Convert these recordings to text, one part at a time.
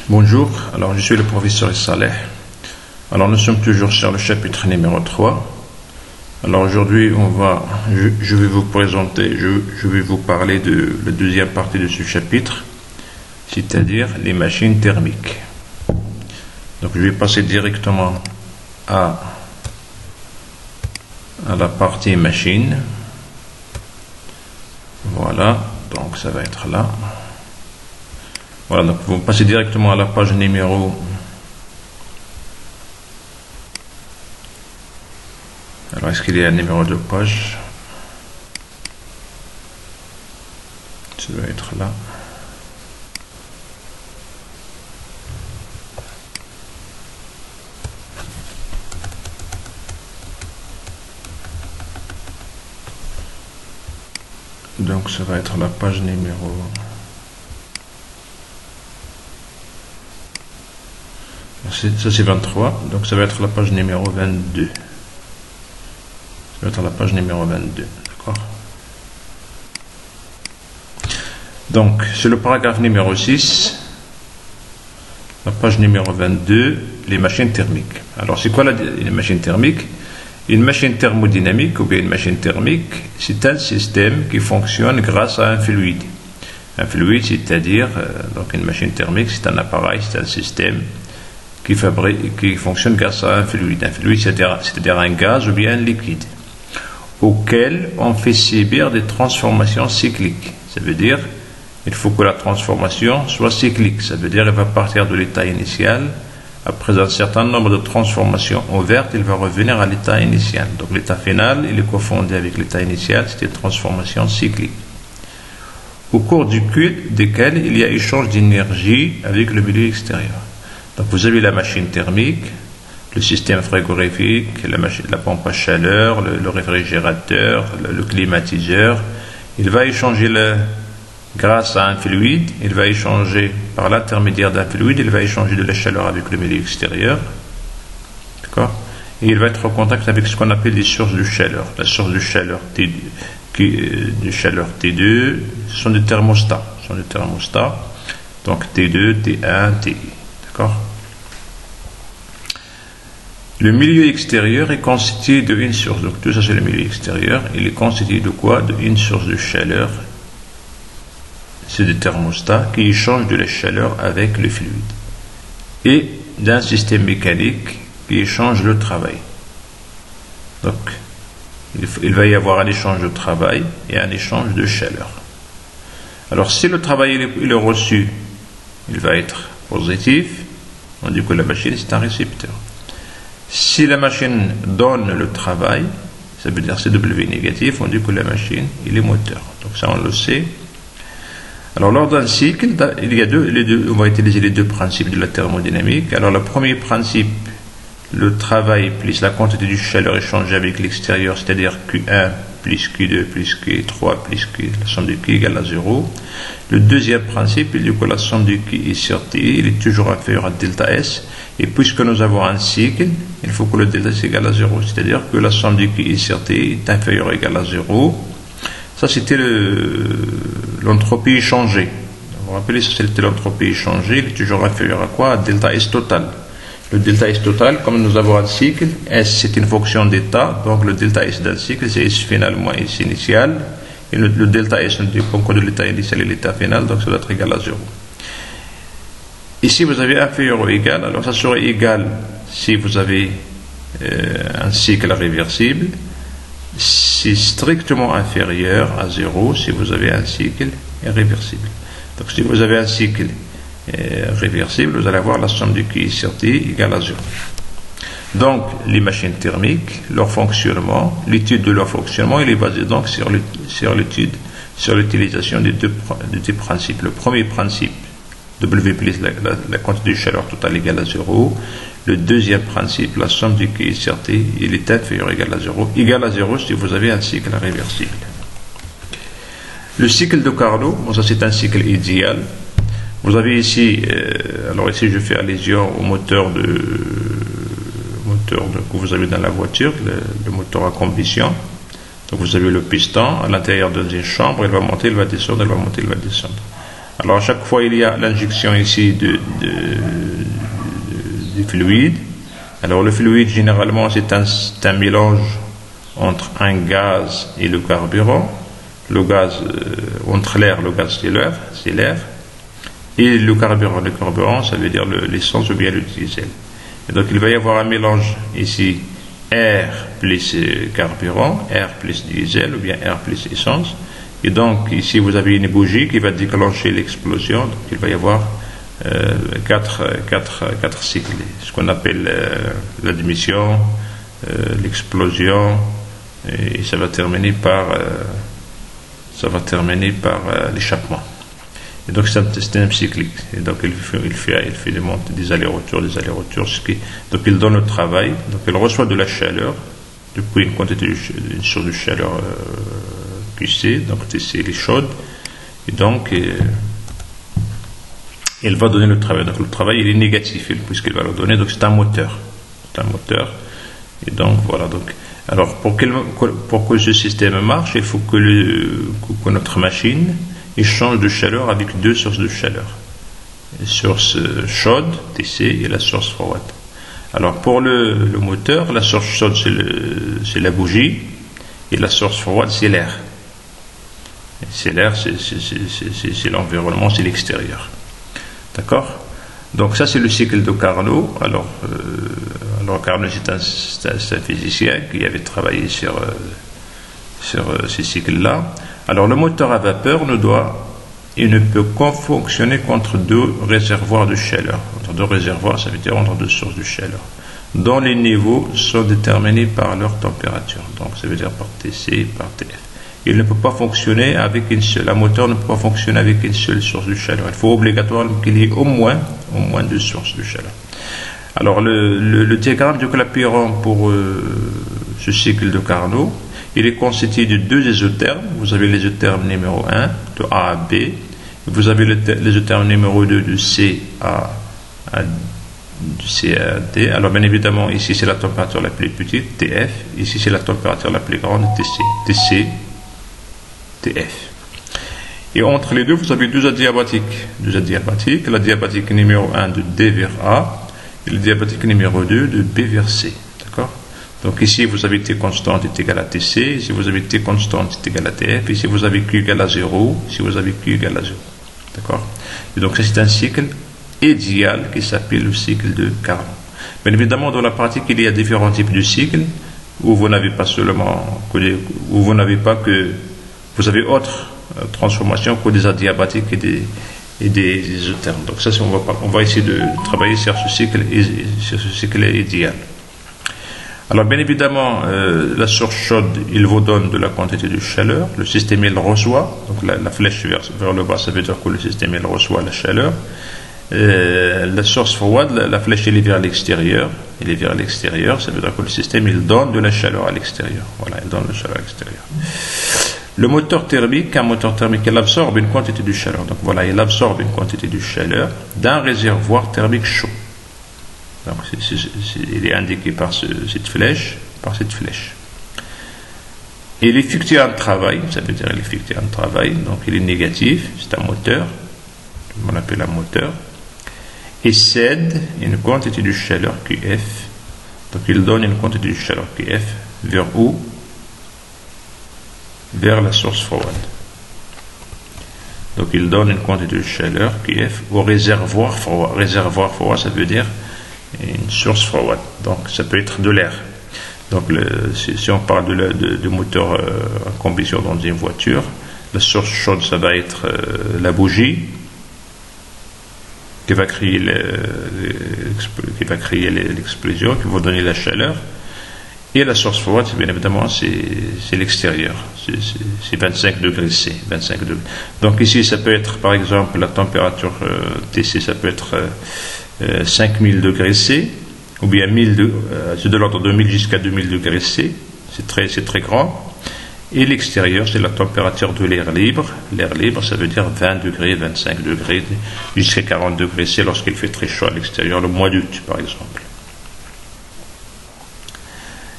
Bonjour, alors je suis le professeur Saleh. Alors nous sommes toujours sur le chapitre numéro 3. Alors aujourd'hui je vais vous présenter, je vais vous parler de la deuxième partie de ce chapitre, c'est-à-dire les machines thermiques. Donc je vais passer directement à la partie machine. Voilà, donc ça va être là. Voilà, donc vous passez directement à la page numéro. Alors, est-ce qu'il y a un numéro de page? Ça doit être là. Donc, ça va être la page numéro. Ça c'est 23, donc ça va être la page numéro 22. Ça va être la page numéro 22, d'accord? Donc, c'est le paragraphe numéro 6, la page numéro 22, les machines thermiques. Alors, c'est quoi les machines thermiques? Une machine thermodynamique ou bien une machine thermique, c'est un système qui fonctionne grâce à un fluide. Un fluide, c'est-à-dire, donc une machine thermique, c'est un appareil, c'est un système qui fonctionne grâce à un fluide. Un fluide, c'est-à-dire un gaz ou bien un liquide, auquel on fait subir des transformations cycliques. Ça veut dire il faut que la transformation soit cyclique. Ça veut dire qu'elle va partir de l'état initial. Après un certain nombre de transformations ouvertes, il va revenir à l'état initial. Donc l'état final, il est confondu avec l'état initial, c'est une transformation cyclique, au cours desquelles il y a échange d'énergie avec le milieu extérieur. Donc vous avez la machine thermique, le système frigorifique, la pompe à chaleur, le réfrigérateur, le climatiseur. Il va échanger grâce à un fluide, il va échanger par l'intermédiaire d'un fluide, il va échanger de la chaleur avec le milieu extérieur. D'accord? Et il va être en contact avec ce qu'on appelle les sources de chaleur. La source de chaleur T2, ce sont des thermostats. Donc T2, T1, TI. D'accord? Le milieu extérieur est constitué d'une source. Donc tout ça c'est le milieu extérieur. Il est constitué de quoi? D'une source de chaleur. C'est des thermostats qui échangent de la chaleur avec le fluide. Et d'un système mécanique qui échange le travail. Donc il va y avoir un échange de travail et un échange de chaleur. Alors si le travail il est reçu, il va être positif. On dit que la machine c'est un récepteur. Si la machine donne le travail, ça veut dire CW négatif, on dit que la machine il est moteur. Donc ça on le sait. Alors lors d'un cycle, il y a on va utiliser les deux principes de la thermodynamique. Alors le premier principe, le travail plus la quantité de chaleur échangée avec l'extérieur, c'est-à-dire Q1 plus Q2 plus Q3 plus Q, la somme de Q égale à 0. Le deuxième principe, il dit que la somme de Q sur T, il est toujours inférieur à delta S. Et puisque nous avons un cycle, il faut que le delta S égale à 0. C'est-à-dire que la somme de Q sur T est inférieure ou égale à 0. Ça, c'était l'entropie échangée. Vous vous rappelez, ça c'était l'entropie échangée. Il est toujours inférieur à quoi? À delta S total. Le delta S total, comme nous avons un cycle, S c'est une fonction d'état, donc le delta S d'un cycle c'est S final moins S initial, et le delta S ne dépend que de l'état initial et l'état final, donc ça doit être égal à 0. Ici vous avez inférieur ou égal, alors ça serait égal si vous avez un cycle réversible, c'est strictement inférieur à 0 si vous avez un cycle réversible. Donc si vous avez un cycle réversible, vous allez avoir la somme de Q sur T égale à 0. Donc, les machines thermiques, leur fonctionnement, l'étude de leur fonctionnement, il est basé donc sur l'utilisation des deux principes. Le premier principe, W plus la quantité de chaleur totale égale à 0. Le deuxième principe, la somme de Q sur T, il est inférieur ou égal à 0. Égal à 0 si vous avez un cycle réversible. Le cycle de Carnot, bon, ça c'est un cycle idéal. Vous avez ici, alors ici je fais allusion au moteur que vous avez dans la voiture, le moteur à combustion. Donc vous avez le piston à l'intérieur d'une chambre, il va monter, il va descendre, il va monter, il va descendre. Alors à chaque fois il y a l'injection ici du fluide. Alors le fluide généralement c'est un mélange entre un gaz et le carburant. Le gaz, entre l'air, le gaz c'est l'air, et le carburant ça veut dire l'essence ou bien le diesel. Et donc il va y avoir un mélange ici, air plus carburant, air plus diesel ou bien air plus essence. Et donc ici vous avez une bougie qui va déclencher l'explosion. Donc il va y avoir quatre cycles, ce qu'on appelle l'admission, l'explosion, et ça va terminer par l'échappement. Et donc c'est un système cyclique. Et donc il fait des allers-retours, donc il donne le travail. Donc il reçoit de la chaleur depuis une source de chaleur QC, donc TC elle est chaude, et donc il va donner le travail. Donc le travail il est négatif puisqu'il va le donner. Donc c'est un moteur. Et donc voilà. Donc alors pour que ce système marche, il faut que notre machine change de chaleur avec deux sources de chaleur. La source chaude, TC, et la source froide. Alors pour le moteur, la source chaude c'est la bougie, et la source froide c'est l'air. C'est l'air, c'est l'environnement, c'est l'extérieur. D'accord? Donc ça c'est le cycle de Carnot. Alors Carnot c'est un physicien qui avait travaillé sur ces cycles-là. Alors le moteur à vapeur il ne peut qu'en fonctionner qu'entre deux réservoirs de chaleur. Entre deux réservoirs, ça veut dire entre deux sources de chaleur, dont les niveaux sont déterminés par leur température. Donc ça veut dire par TC et par TF. Il ne peut pas fonctionner avec une seule. Un moteur ne peut pas fonctionner avec une seule source de chaleur. Il faut obligatoirement qu'il y ait au moins deux sources de chaleur. Alors le diagramme de Clapeyron pour ce cycle de Carnot, il est constitué de deux isothermes. Vous avez l'isotherme numéro 1 de A à B. Vous avez l'isotherme numéro 2 de C à D. Alors bien évidemment, ici c'est la température la plus petite, TF. Ici c'est la température la plus grande, TC, TF. Et entre les deux, vous avez deux adiabatiques. La diabatique numéro 1 de D vers A et la diabatique numéro 2 de B vers C. D'accord? Donc ici vous avez T constante est égal à TC, ici vous avez T constante est égal à TF, ici vous avez Q égal à 0, ici vous avez Q égal à 0. D'accord? Et donc ça c'est un cycle idéal qui s'appelle le cycle de Carnot. Bien évidemment dans la pratique il y a différents types de cycles où vous n'avez pas que vous avez autre transformation que des adiabatiques et des isothermes. Donc ça on va essayer de travailler sur ce cycle idéal. Alors bien évidemment, la source chaude, il vous donne de la quantité de chaleur. Le système, il reçoit. Donc la flèche vers le bas, ça veut dire que le système, il reçoit la chaleur. La source froide, la flèche, elle est vers l'extérieur. Elle est vers l'extérieur, ça veut dire que le système, il donne de la chaleur à l'extérieur. Voilà, il donne de la chaleur à l'extérieur. Le moteur thermique, il absorbe une quantité de chaleur. Donc voilà, il absorbe une quantité de chaleur d'un réservoir thermique chaud. Donc il est indiqué par cette flèche. Et il effectue un travail, ça veut dire il effectue un travail, donc il est négatif, c'est un moteur, on appelle un moteur, et cède une quantité de chaleur QF, donc il donne une quantité de chaleur QF vers où? Vers la source froide. Donc il donne une quantité de chaleur QF au réservoir froid. Réservoir froid, ça veut dire une source froide, donc ça peut être de l'air. Donc si on parle de moteur en combustion dans une voiture, la source chaude ça va être la bougie qui va créer l'explosion, qui va donner la chaleur, et la source froide bien évidemment c'est l'extérieur, c'est 25 degrés C, 25 degrés. Donc ici ça peut être par exemple la température TC, ça peut être 5000 degrés C, ou bien c'est de l'ordre de 1000 jusqu'à 2000 degrés C, c'est très grand. Et l'extérieur, c'est la température de l'air libre. L'air libre, ça veut dire 20 degrés, 25 degrés, jusqu'à 40 degrés C lorsqu'il fait très chaud à l'extérieur, le mois d'août par exemple.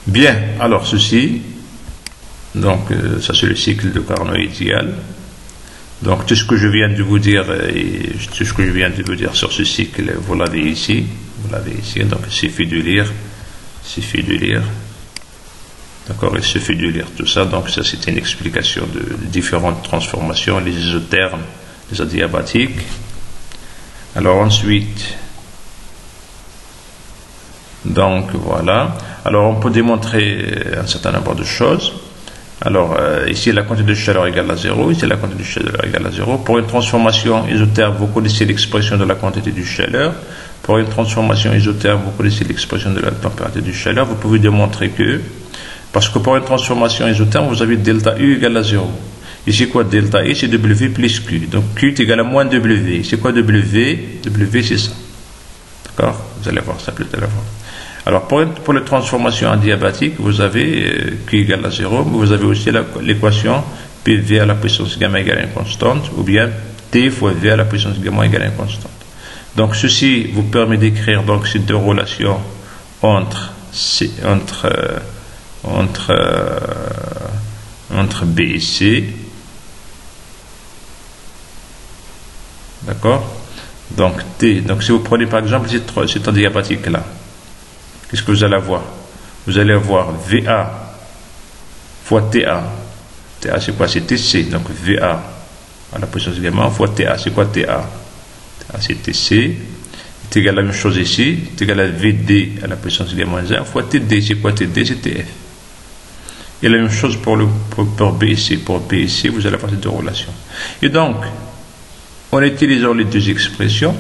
Bien, alors ceci, donc ça c'est le cycle de Carnot idéal. Donc tout ce que je viens de vous dire, sur ce cycle, vous l'avez ici. Donc il suffit de lire. D'accord, il suffit de lire tout ça. Donc ça, c'est une explication de différentes transformations, les isothermes, les adiabatiques. Alors ensuite, donc voilà. Alors on peut démontrer un certain nombre de choses. Alors ici la quantité de chaleur égale à 0, ici la quantité de chaleur égale à 0. Pour une transformation isotherme, vous connaissez l'expression de la quantité de chaleur. Pour une transformation isotherme, vous connaissez l'expression de la température de chaleur. Vous pouvez démontrer que, parce que pour une transformation isotherme, vous avez delta U égale à 0. Ici quoi, delta I, c'est W plus Q. Donc Q est égal à moins W. C'est quoi W? W, c'est ça. D'accord? Vous allez voir ça plus tard. Alors pour les transformations adiabatiques, vous avez Q égale à 0, mais vous avez aussi l'équation PV à la puissance gamma égale à une constante, ou bien T fois V à la puissance gamma égale à une constante. Donc ceci vous permet d'écrire donc ces deux relations entre B et C. D'accord? Donc T. Donc si vous prenez par exemple cette adiabatique là, qu'est-ce que vous allez avoir? Vous allez avoir VA fois TA. TA c'est quoi? C'est TC. Donc VA à la puissance gamma fois TA. C'est quoi TA? TA c'est TC. C'est égal à la même chose ici. C'est égal à VD à la puissance gamma 1 fois TD. C'est quoi TD? C'est TF. Et la même chose pour B et C. Pour B et C, vous allez avoir ces deux relations. Et donc, en utilisant les deux expressions,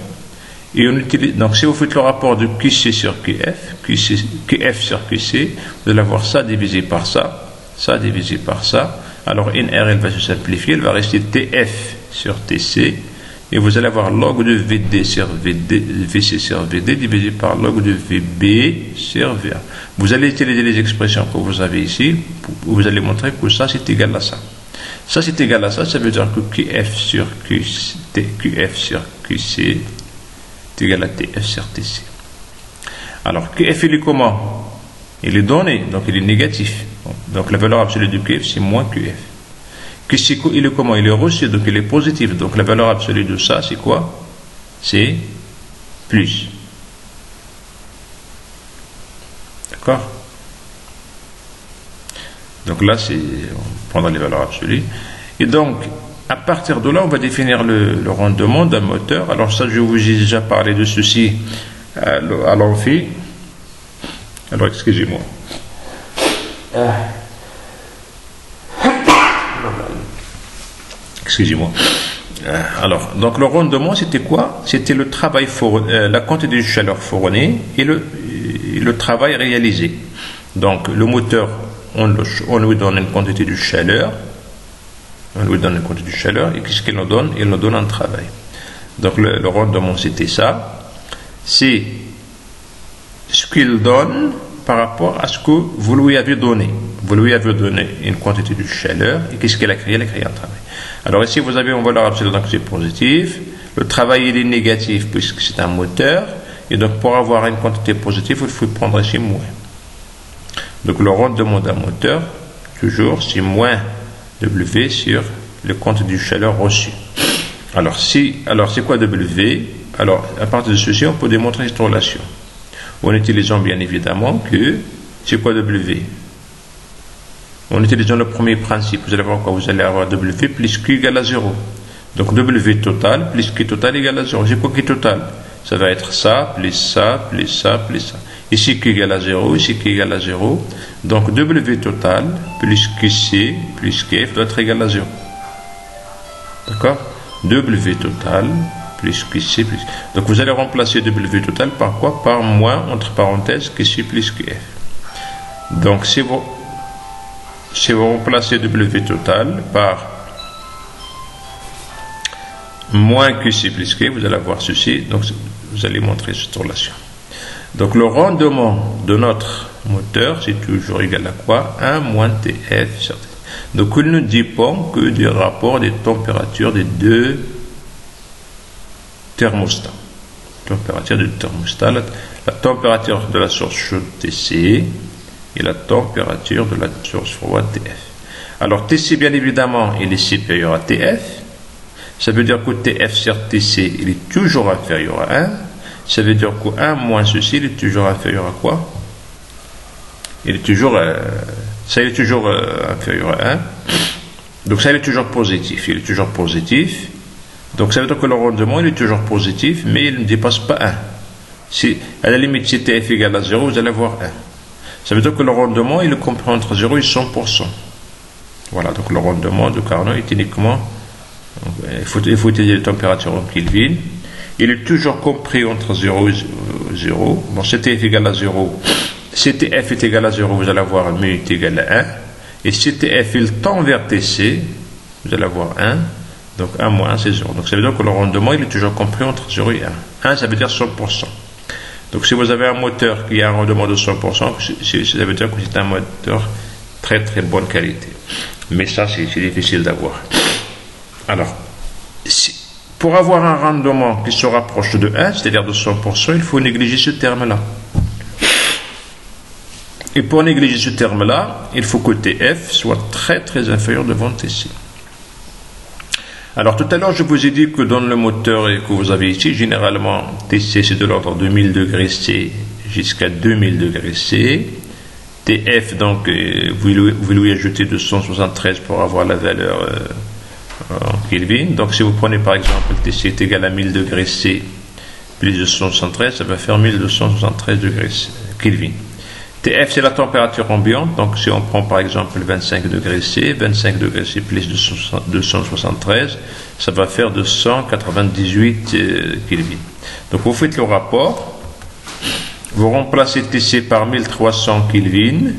et on utilise, donc si vous faites le rapport de QC sur QF, QF sur QC, vous allez avoir ça divisé par ça divisé par ça. Alors NR, elle va se simplifier, elle va rester TF sur TC, et vous allez avoir log de VD sur VC sur VD divisé par log de VB sur VA. Vous allez utiliser les expressions que vous avez ici, vous allez montrer que ça c'est égal à ça. Ça c'est égal à ça, ça veut dire que QF sur QC est égal à TF sur TC. Alors QF il est comment? Il est donné, donc il est négatif. Donc la valeur absolue de QF c'est moins QF. QC il est comment? Il est reçu, donc il est positif. Donc la valeur absolue de ça c'est quoi? C'est plus. D'accord? Donc là on prendra les valeurs absolues. Et donc à partir de là, on va définir le rendement d'un moteur. Alors ça, je vous ai déjà parlé de ceci à l'amphi. Alors, excusez-moi. Excusez-moi. Alors, donc le rendement, c'était quoi? C'était le travail la quantité de chaleur fournie et le travail réalisé. Donc, le moteur, on lui donne une quantité de chaleur. On lui donne une quantité de chaleur et qu'est-ce qu'il nous donne? Il nous donne un travail. Donc le rendement c'était ça. C'est ce qu'il donne par rapport à ce que vous lui avez donné. Vous lui avez donné une quantité de chaleur et qu'est-ce qu'elle a créé? Elle a créé un travail. Alors ici vous avez une valeur absolue, donc c'est positif. Le travail il est négatif puisque c'est un moteur. Et donc pour avoir une quantité positive, il faut prendre ici moins. Donc le rendement d'un moteur, toujours, c'est moins W sur le quantité de chaleur reçue. Alors c'est quoi W? Alors à partir de ceci, on peut démontrer cette relation. En utilisant bien évidemment que c'est quoi W? En utilisant le premier principe, vous allez voir quoi? Vous allez avoir W plus Q égale à 0. Donc W total plus Q total égale à 0. C'est quoi Q total? Ça va être ça, plus ça, plus ça, plus ça. Ici Q égale à 0, ici Q égale à 0. Donc W total plus QC plus QF doit être égal à 0. D'accord? W total plus QC plus... Donc vous allez remplacer W total par quoi? Par moins, entre parenthèses, QC plus QF. Donc si vous remplacez W total par moins QC plus QF, vous allez avoir ceci. Donc vous allez montrer cette relation. Donc le rendement de notre moteur, c'est toujours égal à quoi? 1 moins TF sur T. Donc il ne dépend que du rapport des températures des deux thermostats. Température du thermostat, la température de la source chaude TC et la température de la source froide TF. Alors TC bien évidemment il est supérieur à TF. Ça veut dire que TF sur TC, il est toujours inférieur à 1. Ça veut dire que 1 moins ceci, il est toujours inférieur à quoi? Il est toujours, ça il est toujours inférieur à 1. Donc ça il est toujours positif. Il est toujours positif. Donc ça veut dire que le rendement il est toujours positif, mais il ne dépasse pas 1. Si, à la limite, si TF égale à 0, vous allez avoir 1. Ça veut dire que le rendement il est compris entre 0 et 100%. Voilà, donc le rendement de Carnot est uniquement, il faut utiliser les températures en Kelvin. Il est toujours compris entre 0 et 0. Bon, si TF égale à 0, si TF est égal à 0, vous allez avoir mu est égal à 1. Et si TF il tend vers TC, vous allez avoir 1. Donc 1 moins 1, c'est 0. Donc ça veut dire que le rendement il est toujours compris entre 0 et 1. 1, ça veut dire 100%. Donc si vous avez un moteur qui a un rendement de 100%, ça veut dire que c'est un moteur très très bonne qualité. Mais ça, c'est difficile d'avoir. Alors, pour avoir un rendement qui se rapproche de 1, c'est-à-dire de 100%, il faut négliger ce terme-là. Et pour négliger ce terme-là, il faut que TF soit très très inférieur devant TC. Alors tout à l'heure, je vous ai dit que dans le moteur que vous avez ici, généralement, TC c'est de l'ordre de 1000 degrés C jusqu'à 2000 degrés C. TF, donc, vous lui ajoutez 273 pour avoir la valeur en Kelvin. Donc si vous prenez par exemple TC est égal à 1000 degrés C plus 273, ça va faire 1273 degrés Kelvin. TF c'est la température ambiante, donc si on prend par exemple 25 degrés C, 25 degrés C plus 273, ça va faire 298 Kelvin. Donc vous faites le rapport, vous remplacez TC par 1300 Kelvin,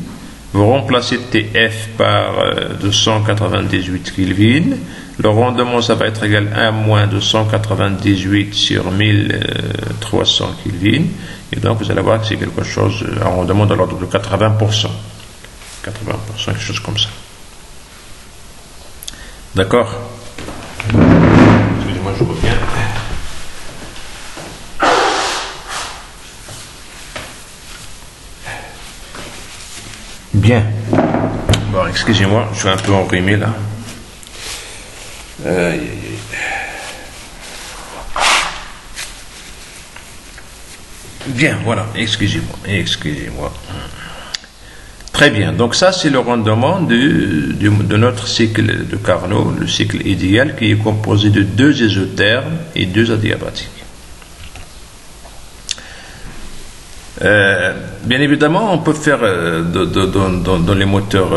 vous remplacez TF par 298 Kelvin, le rendement ça va être égal à 1 moins 298 sur 1300 Kelvin, et donc vous allez voir que c'est quelque chose, un rendement de l'ordre de 80%. 80%, quelque chose comme ça. D'accord? Excusez-moi, je reviens. Bien. Bon, excusez-moi, je suis un peu enrhumé là. Bien, voilà, excusez-moi. Très bien, donc ça c'est le rendement de notre cycle de Carnot, le cycle idéal qui est composé de 2 isothermes et 2 adiabatiques. Bien évidemment, on peut faire dans les moteurs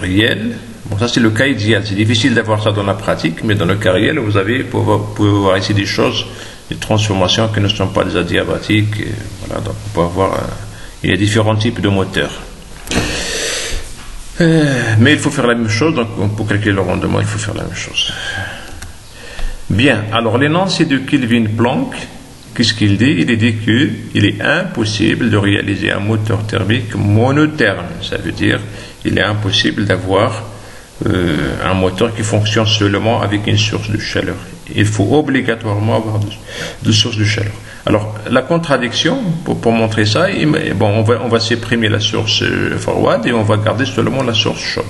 réels. Bon, ça c'est le cas idéal. C'est difficile d'avoir ça dans la pratique, mais dans le cas réel, vous pouvez voir ici des choses, des transformations qui ne sont pas des adiabatiques. Voilà, donc on peut avoir. Il y a différents types de moteurs. Mais il faut faire la même chose. Donc pour calculer le rendement, il faut faire la même chose. Bien. Alors l'énoncé de Kelvin-Planck. Qu'est-ce qu'il dit? Il dit qu'il est impossible de réaliser un moteur thermique monotherme. Ça veut dire qu'il est impossible d'avoir un moteur qui fonctionne seulement avec une source de chaleur. Il faut obligatoirement avoir deux sources de chaleur. Alors, la contradiction, pour montrer ça, bon, on va supprimer la source froide et on va garder seulement la source chaude.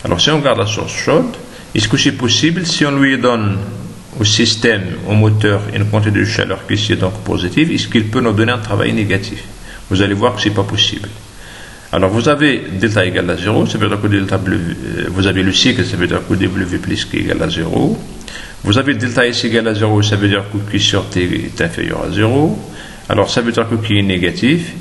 Alors, si on garde la source chaude, est-ce que c'est possible si on lui donne au système, au moteur, une quantité de chaleur qui est donc positive, est-ce qu'il peut nous donner un travail négatif? Vous allez voir que ce n'est pas possible. Alors vous avez delta égale à 0, ça veut dire que delta vous avez le cycle, ça veut dire que W plus Q égale à 0. Vous avez delta S égale à 0, ça veut dire que Q sur T est inférieur à 0. Alors ça veut dire que Q est négatif.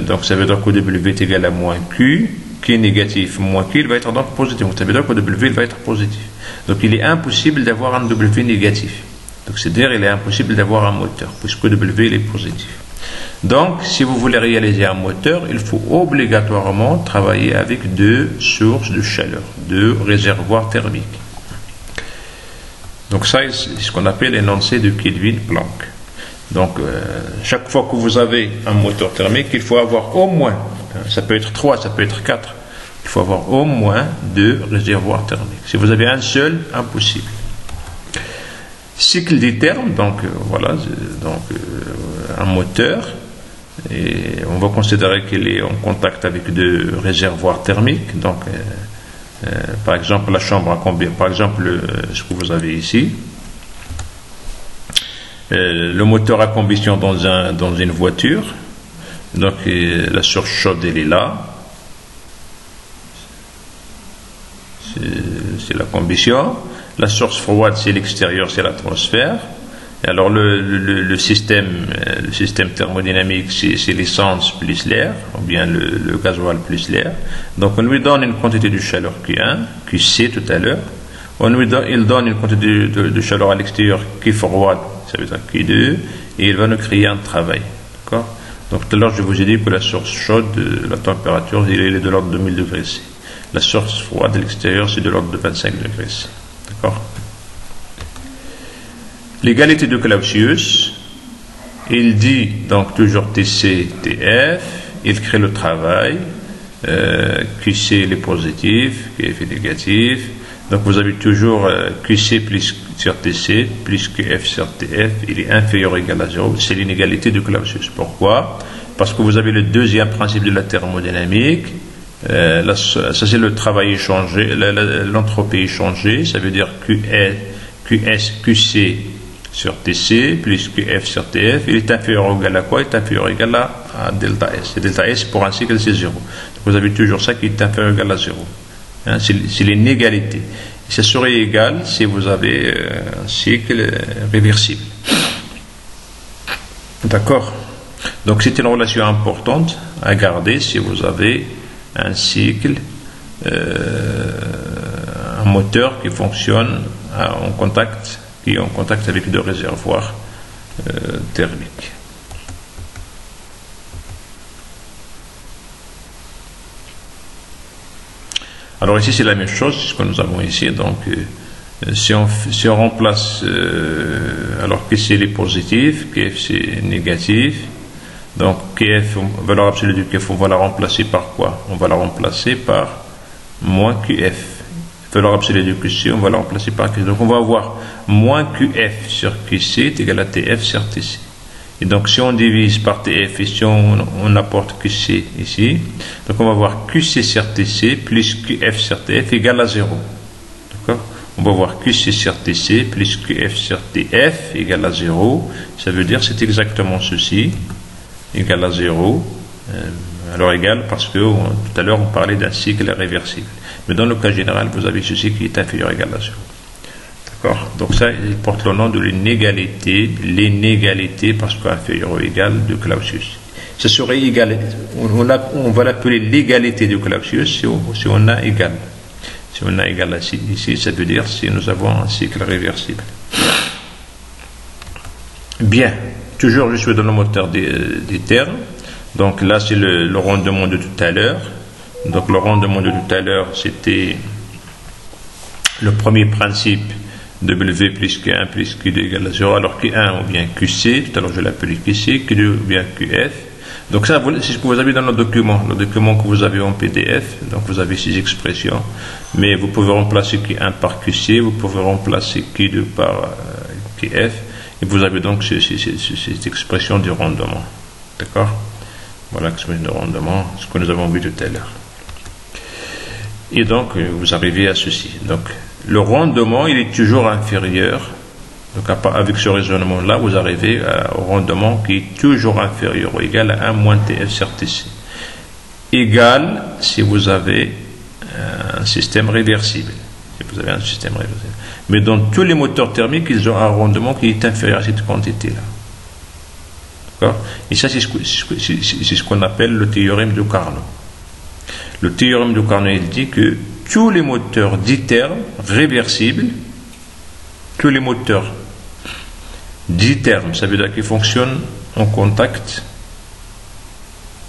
Donc ça veut dire que W est égal à moins Q. Qui est négatif moins Q, il va être donc positif. Donc ça veut dire que W il va être positif. Donc il est impossible d'avoir un W négatif. Donc c'est-à-dire il est impossible d'avoir un moteur, puisque W il est positif. Donc si vous voulez réaliser un moteur, il faut obligatoirement travailler avec 2 sources de chaleur, 2 réservoirs thermiques. Donc ça c'est ce qu'on appelle l'énoncé de Kelvin-Planck. Donc chaque fois que vous avez un moteur thermique, il faut avoir au moins, ça peut être 3, ça peut être 4, il faut avoir au moins 2 réservoirs thermiques. Si vous avez un seul, impossible. Cycle des termes, donc voilà, un moteur, et on va considérer qu'il est en contact avec 2 réservoirs thermiques, donc Par exemple, la chambre a combien? Par exemple, ce que vous avez ici. Le moteur à combustion dans une voiture. Donc, la source chaude, elle est là. C'est la combustion. La source froide, c'est l'extérieur, c'est l'atmosphère. Alors le système thermodynamique, c'est l'essence plus l'air, ou bien le gasoil plus l'air. Donc on lui donne une quantité de chaleur Q1, QC tout à l'heure. Il donne une quantité de chaleur à l'extérieur qui est froide, ça veut dire Q2, et il va nous créer un travail. D'accord? Donc tout à l'heure je vous ai dit que la source chaude, la température, elle est de l'ordre de 1000 degrés C. La source froide à l'extérieur, c'est de l'ordre de 25 degrés C. D'accord? L'égalité de Clausius, il dit donc toujours TC, TF, il crée le travail, QC est positif, QF est négatif, donc vous avez toujours QC plus sur TC plus QF sur TF, il est inférieur ou égal à 0, c'est l'inégalité de Clausius. Pourquoi? Parce que vous avez le deuxième principe de la thermodynamique, ça c'est le travail échangé, l'entropie échangée, ça veut dire QC sur TC plus QF sur TF, il est inférieur ou égal à quoi? Il est inférieur ou égal à delta S. Et delta S pour un cycle c'est 0. Donc vous avez toujours ça qui est inférieur ou égal à 0. Hein, c'est l'inégalité. Ça serait égal si vous avez un cycle réversible. D'accord? Donc c'est une relation importante à garder si vous avez un cycle, un moteur qui fonctionne en contact avec deux réservoirs thermiques. Alors ici c'est la même chose, c'est ce que nous avons ici. Donc si on remplace, alors que c'est les positifs, QF c'est négatif, donc QF, valeur absolue du QF, on va la remplacer par quoi? On va la remplacer par moins QF. Valeur absolue de QC, on va la remplacer par QC. Donc on va avoir moins QF sur QC est égal à TF sur TC. Et donc si on divise par TF et si on apporte QC ici, donc on va avoir QC sur TC plus QF sur TF égale à 0. D'accord? On va avoir QC sur TC plus QF sur TF égale à 0. Ça veut dire c'est exactement ceci, égal à 0. Alors égal parce que tout à l'heure on parlait d'un cycle réversible. Mais dans le cas général, vous avez ceci qui est inférieur ou égal à 0. D'accord? Donc ça, il porte le nom de l'inégalité parce qu'inférieur ou égal de Clausius. Ce serait égal, on va l'appeler l'égalité de Clausius si on a égal. Si on a égal ici, ça veut dire si nous avons un cycle réversible. Bien, toujours je suis dans le moteur des termes. Donc là, c'est le rendement de tout à l'heure. Donc le rendement de tout à l'heure, c'était le premier principe W plus Q1 plus Q2 égale à 0, alors Q1 ou bien QC, tout à l'heure je l'appelais QC, Q2 ou bien QF. Donc ça, c'est ce que vous avez dans le document que vous avez en PDF. Donc vous avez ces expressions, mais vous pouvez remplacer Q1 par QC, vous pouvez remplacer Q2 par QF, et vous avez donc cette expression du rendement. D'accord? Voilà l'expression de rendement, ce que nous avons vu tout à l'heure. Et donc, vous arrivez à ceci. Donc, le rendement, il est toujours inférieur. Donc, avec ce raisonnement-là, vous arrivez au rendement qui est toujours inférieur ou égal à 1 moins TF sur TC. Égal si vous avez un système réversible. Si vous avez un système réversible. Mais dans tous les moteurs thermiques, ils ont un rendement qui est inférieur à cette quantité-là. D'accord? Et ça, c'est ce qu'on appelle le théorème de Carnot. Le théorème de Carnot, il dit que tous les moteurs dithermes réversibles, tous les moteurs dithermes, ça veut dire qu'ils fonctionnent en contact,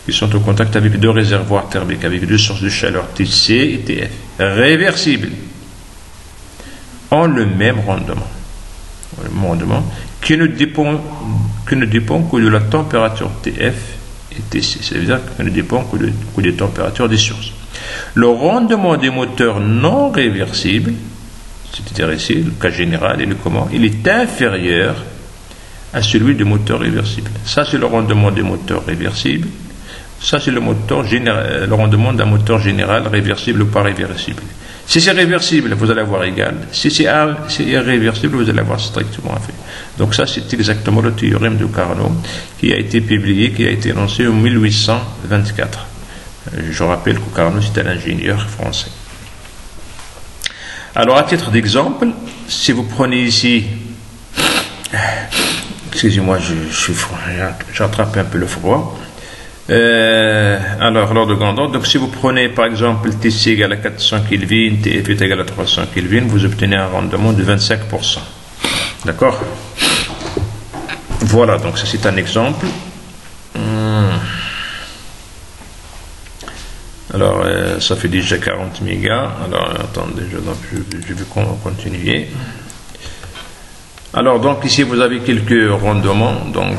ils sont en contact avec deux réservoirs thermiques, avec deux sources de chaleur, TC et TF, réversibles, ont le même rendement. Qui ne dépend que de la température TF et TC. Ça veut dire qu'il ne dépend que des températures des sources. Le rendement des moteurs non réversibles, c'est-à-dire ici, le cas général, il est inférieur à celui des moteurs réversibles. Ça, c'est le rendement des moteurs réversibles. Ça, c'est le rendement d'un moteur général, réversible ou pas réversible. Si c'est réversible, vous allez avoir égal. Si c'est irréversible, vous allez avoir strictement inférieur. Donc ça, c'est exactement le théorème de Carnot qui a été publié, qui a été énoncé en 1824. Je rappelle que Carnot, c'est un ingénieur français. Alors, à titre d'exemple, si vous prenez ici... Excusez-moi, j'attrape un peu le froid. Alors, l'ordre de grandeur. Donc, si vous prenez par exemple Tc égale à 400 Kelvin, Tf est égal à 300 Kelvin, vous obtenez un rendement de 25%. D'accord? Voilà, donc ça c'est un exemple. Alors, ça fait déjà 40 mégas. Alors, attendez, je vais continuer. Alors, donc ici vous avez quelques rendements. Donc,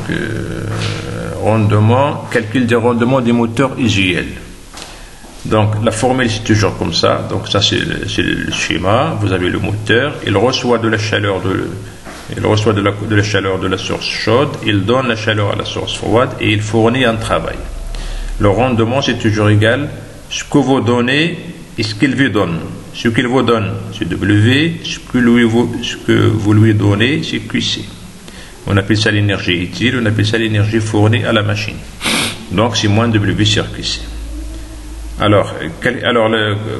calcul des rendements des moteurs usuels. Donc la formule c'est toujours comme ça. Donc ça c'est le schéma. Vous avez le moteur, il reçoit de la chaleur de la chaleur de la source chaude, il donne la chaleur à la source froide et il fournit un travail. Le rendement c'est toujours égal ce que vous donnez et ce qu'il vous donne. Ce qu'il vous donne c'est W, ce que vous lui donnez c'est QC. On appelle ça l'énergie utile, on appelle ça l'énergie fournie à la machine. Donc c'est moins W sur QC. Alors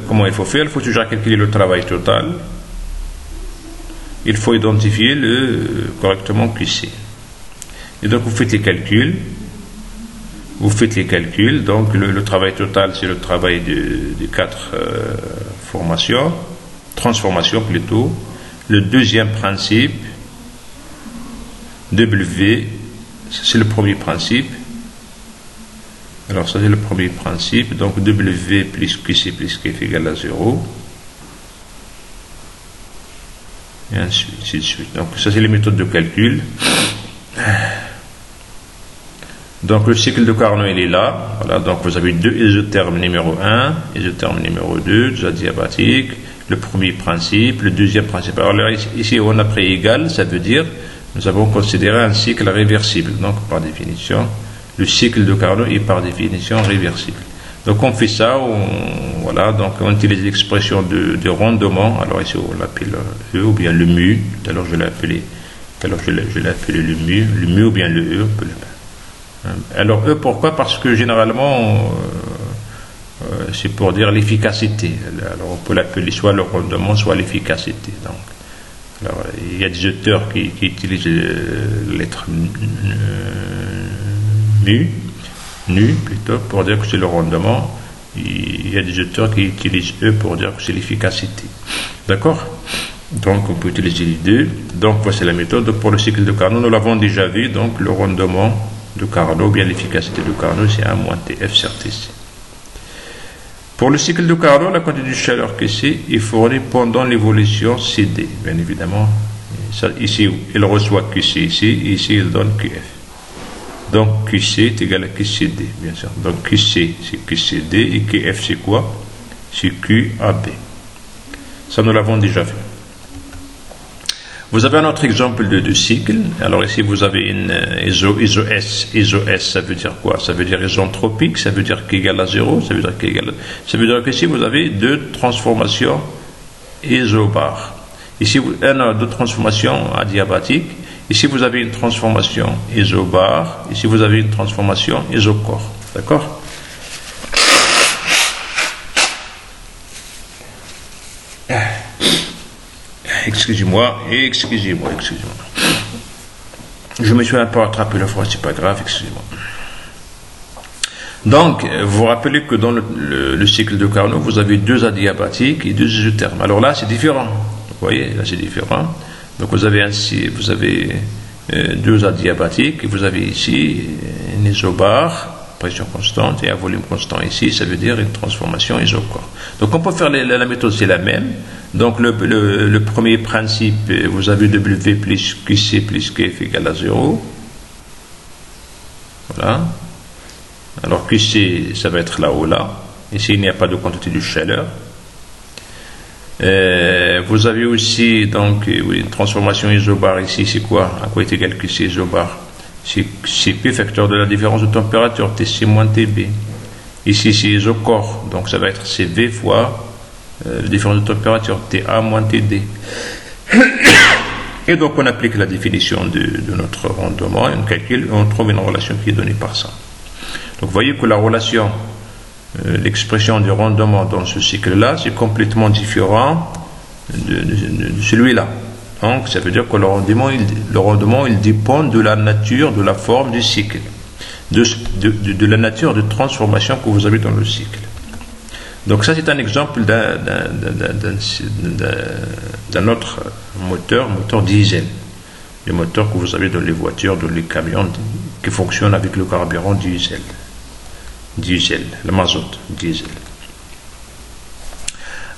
comment il faut faire? Il faut toujours calculer le travail total. Il faut identifier correctement QC. Et donc vous faites les calculs. Donc le travail total c'est le travail de 4 transformations plutôt. Le deuxième principe, W, c'est le premier principe. Alors ça c'est le premier principe, donc W plus QC plus Kf égale à 0. Et ainsi de suite. Donc ça c'est les méthodes de calcul. Donc le cycle de Carnot il est là. Voilà, donc vous avez deux isothermes numéro 1, isotherme numéro 2, deux adiabatiques, le premier principe, le deuxième principe. Alors là, ici on a pris égal, ça veut dire nous avons considéré un cycle réversible. Donc par définition, le cycle de Carnot est par définition réversible. Donc on fait ça, donc on utilise l'expression de rendement. Alors ici on l'appelle E ou bien le mu. Tout à l'heure je l'ai appelé le mu ou bien le E. Alors E pourquoi? Parce que généralement c'est pour dire l'efficacité. Alors on peut l'appeler soit le rendement, soit l'efficacité. Donc alors, il y a des auteurs qui utilisent la lettre nu plutôt pour dire que c'est le rendement. Il y a des auteurs qui utilisent E pour dire que c'est l'efficacité. D'accord? Donc on peut utiliser les deux. Donc voici la méthode. Pour le cycle de Carnot, nous l'avons déjà vu. Donc le rendement de Carnot, bien l'efficacité de Carnot, c'est 1 moins TF sur TC. Pour le cycle de Carnot, la quantité de chaleur QC est fournie pendant l'évolution CD. Bien évidemment, ça, ici, il reçoit QC ici il donne QF. Donc QC est égal à QCD, bien sûr. Donc QC, c'est QCD et QF, c'est quoi? C'est QAB. Ça, nous l'avons déjà fait. Vous avez un autre exemple de cycle. Alors ici, vous avez une iso-S. Iso-S, ça veut dire quoi? Ça veut dire isentropique, ça veut dire qu'égal à 0, ça veut dire qu'ici, vous avez deux transformations isobars. Ici, deux transformations adiabatiques. Ici, vous avez une transformation isobar. Ici, vous avez une transformation isocore. D'accord? Excusez-moi. Je me suis un peu attrapé le froid, c'est pas grave, excusez-moi. Donc, vous vous rappelez que dans le cycle de Carnot, vous avez deux adiabatiques et deux isothermes. Alors là, c'est différent. Vous voyez, là, c'est différent. Donc, vous avez deux adiabatiques et vous avez ici une isobar, pression constante et un volume constant ici, ça veut dire une transformation isocore. Donc, on peut faire la méthode, c'est la même. Donc le premier principe, vous avez W plus QC plus Kf égale à 0. Voilà. Alors QC, ça va être là ou là. Ici, il n'y a pas de quantité de chaleur. Vous avez aussi donc une transformation isobar ici, c'est quoi? À quoi est égal QC isobar? C'est P facteur de la différence de température, Tc moins Tb. Ici, c'est isocore, donc ça va être CV fois la différence de température, TA moins TD. Et donc on applique la définition de notre rendement, on calcule et on trouve une relation qui est donnée par ça. Donc vous voyez que la relation, l'expression du rendement dans ce cycle-là, c'est complètement différent de celui-là. Donc ça veut dire que le rendement il dépend de la nature, de la forme du cycle, de la nature de transformation que vous avez dans le cycle. Donc ça c'est un exemple d'un autre moteur diesel. Les moteurs que vous avez dans les voitures, dans les camions, qui fonctionnent avec le carburant diesel, le mazout diesel.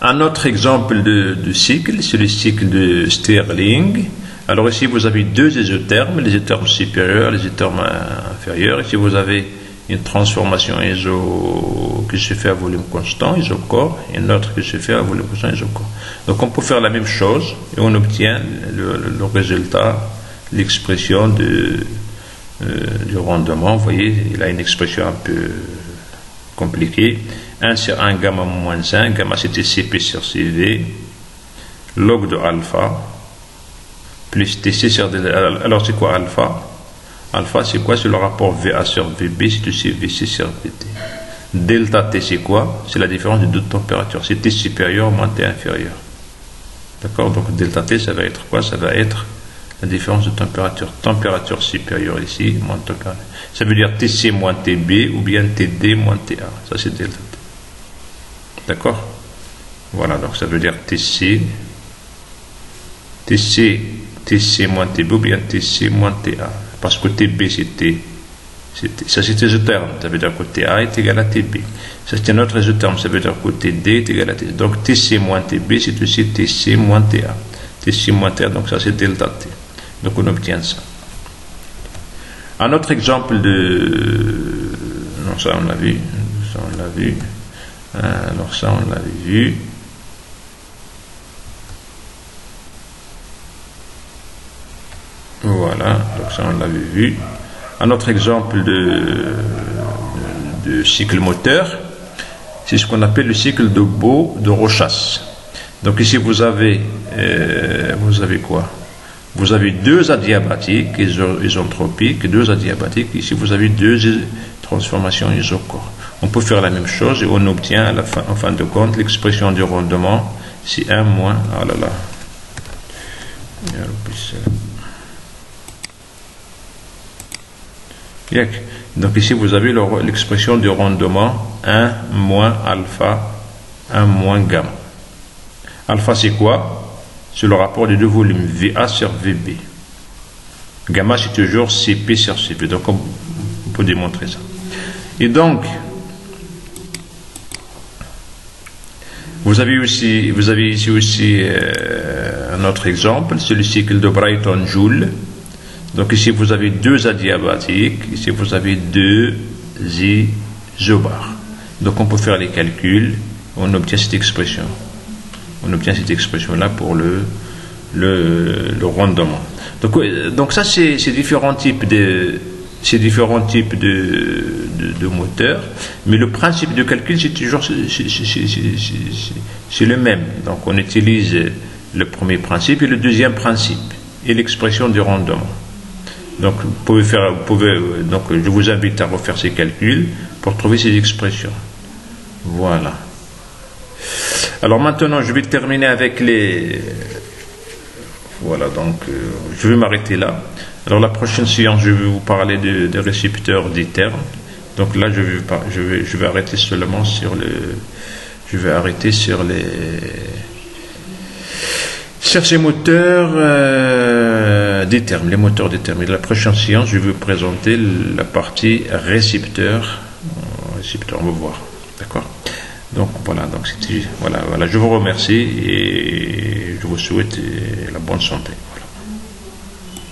Un autre exemple de cycle, c'est le cycle de Stirling. Alors ici vous avez deux isothermes, les isothermes supérieurs, les isothermes inférieurs. Ici vous avez une transformation qui se fait à volume constant, isocore, et une autre qui se fait à volume constant, isocore. Donc on peut faire la même chose et on obtient le résultat, l'expression du rendement. Vous voyez, il a une expression un peu compliquée. 1 sur 1 gamma moins 1, gamma c'était CP sur CV, log de alpha, plus TC sur D. Alors c'est quoi alpha? Alpha c'est quoi? C'est le rapport VA sur VB, c'est aussi VC sur VT. Delta T c'est quoi? C'est la différence de deux températures, c'est T supérieur moins T inférieur. D'accord? Donc delta T ça va être quoi? Ça va être la différence de température. Température supérieure ici, moins température. Ça veut dire TC moins TB ou bien TD moins TA. Ça c'est delta T. D'accord? Voilà, donc ça veut dire TC moins TB ou bien TC moins TA. Parce que TB c'était ça c'est isotherme, ça veut dire que TA est égal à TB. Ça c'est un autre isotherme, ça veut dire que TD est égal à TD. Donc TC moins TB c'est aussi TC moins TA. TC moins TA, donc ça c'est delta T. Donc on obtient ça. Un autre exemple non, ça on l'a vu. Alors ça on l'avait vu. Voilà, donc ça on l'avait vu. Un autre exemple de cycle moteur, c'est ce qu'on appelle le cycle de Beau-de-Rochas. Donc ici vous avez quoi? Vous avez deux adiabatiques isentropiques, deux adiabatiques. Ici vous avez deux transformations isocores. On peut faire la même chose et on obtient à la fin, en fin de compte, l'expression du rendement, c'est 1 moins, ah là là, donc ici vous avez l'expression du rendement 1 moins alpha, 1 moins gamma. Alpha c'est quoi? C'est le rapport des deux volumes VA sur VB. Gamma c'est toujours CP sur CP, donc on peut démontrer ça. Et donc vous avez ici aussi un autre exemple, c'est le cycle de Brayton-Joule. Donc ici vous avez deux adiabatiques, ici vous avez deux isobars. Donc on peut faire les calculs, on obtient cette expression. On obtient cette expression-là pour le rendement. Donc ça c'est différents types de moteurs, mais le principe de calcul c'est toujours c'est le même. Donc on utilise le premier principe et le deuxième principe et l'expression du rendement. Donc donc je vous invite à refaire ces calculs pour trouver ces expressions. Voilà. Alors maintenant je vais terminer avec voilà, donc je vais m'arrêter là. Alors la prochaine séance, je vais vous parler des récepteurs d'iternes. Donc là, je vais arrêter seulement sur ces moteurs d'iternes, les moteurs d'iternes. La prochaine séance, je vais vous présenter la partie récepteur. On va voir, d'accord. Donc voilà, voilà. Je vous remercie et je vous souhaite la bonne santé.